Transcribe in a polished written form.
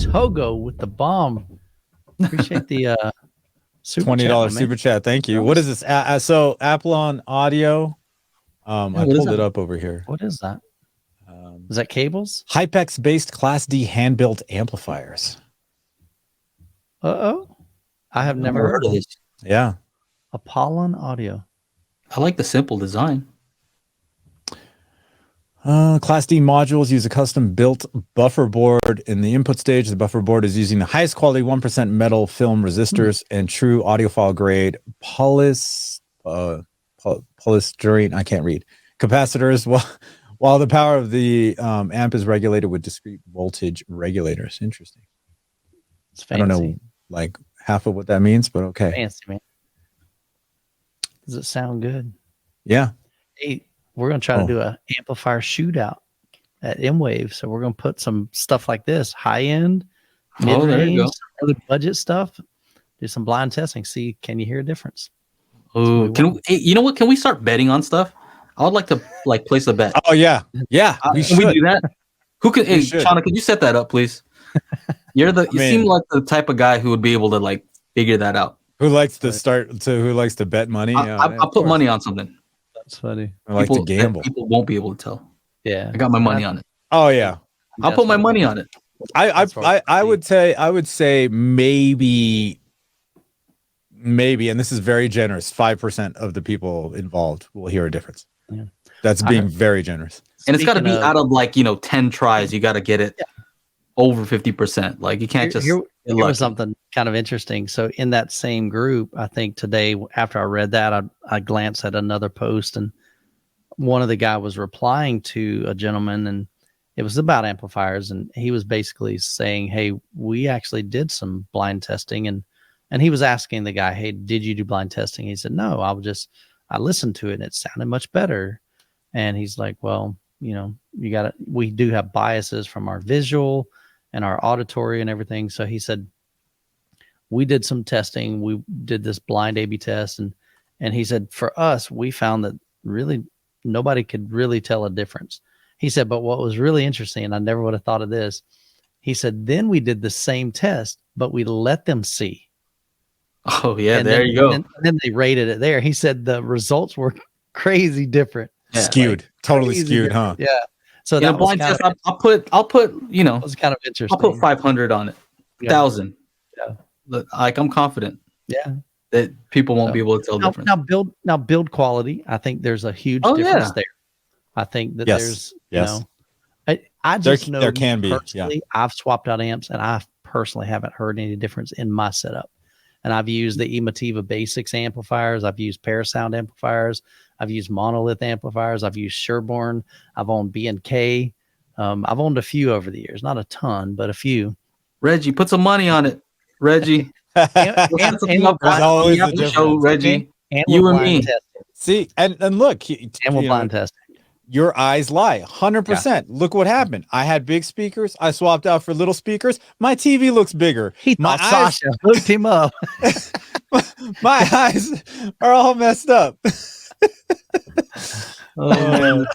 Mpitogo with the bomb. Appreciate the super $20 chat, super chat. Thank you. What is this? So Apollon audio. I pulled it up over here. What is that? Is that cables? Hypex based Class D hand built amplifiers. I have never heard of this. Yeah. Apollon audio. I like the simple design. Class D modules use a custom built buffer board. In the input stage, the buffer board is using the highest quality 1% metal film resistors and true audiophile grade polystyrene, I can't read, capacitors, while the power of the amp is regulated with discrete voltage regulators. Interesting. It's fancy. I don't know like half of what that means, but okay. Fancy, man. Does it sound good? Yeah. Hey, we're going to try to do a amplifier shootout at MWAVE. So we're going to put some stuff like this, high end, mid-range, other budget stuff, do some blind testing. See, can you hear a difference? Oh, you know what? Can we start betting on stuff? I would like to place a bet. Oh yeah. Yeah. Can we do that? Who could, Shauna, could you set that up, please? You seem like the type of guy who would be able to figure that out. Who likes to who likes to bet money? I'll put money on something. That's funny. I like to gamble. People won't be able to tell. Yeah. I got my money on it. Oh yeah. I'll put my money on it. I would say maybe, and this is very generous, 5% of the people involved will hear a difference. Yeah. That's being very generous. And it's got to be out of 10 tries. You got to get it over 50%. Like you can't Here was something kind of interesting. So in that same group, I think today after I read that, I glanced at another post, and one of the guy was replying to a gentleman, and it was about amplifiers, and he was basically saying, "Hey, we actually did some blind testing," and he was asking the guy, "Hey, did you do blind testing?" He said, "No, I listened to it and it sounded much better." And he's like, "Well, we do have biases from our visual and our auditory and everything." So he said, we did some testing. We did this blind A/B test. And he said, for us, we found that really nobody could really tell a difference. He said, but what was really interesting, and I never would have thought of this, he said, then we did the same test, but we let them see. Oh, yeah, there you go. And then they rated it there. He said the results were crazy different. Yeah, skewed, totally skewed, huh? Yeah. So that blind test, I'll put, it was kind of interesting. I'll put 500 on it, 1,000. Yeah. I'm confident. Yeah. That people won't be able to tell the difference. Now build quality. I think there's a huge difference there. I think that there's, I just know there can be. Yeah. I've swapped out amps, and I personally haven't heard any difference in my setup. And I've used the Mpitogo Basics amplifiers. I've used Parasound amplifiers. I've used Monolith amplifiers. I've used Sherborne. I've owned B&K. I've owned a few over the years, not a ton, but a few. Reggie, put some money on it. Reggie. always a difference. Show, Reggie. You and me. See, and look. We'll blind test. Your eyes lie 100%. Yeah. Look what happened. I had big speakers. I swapped out for little speakers. My TV looks bigger. My eyes hooked him up. My eyes are all messed up. Oh,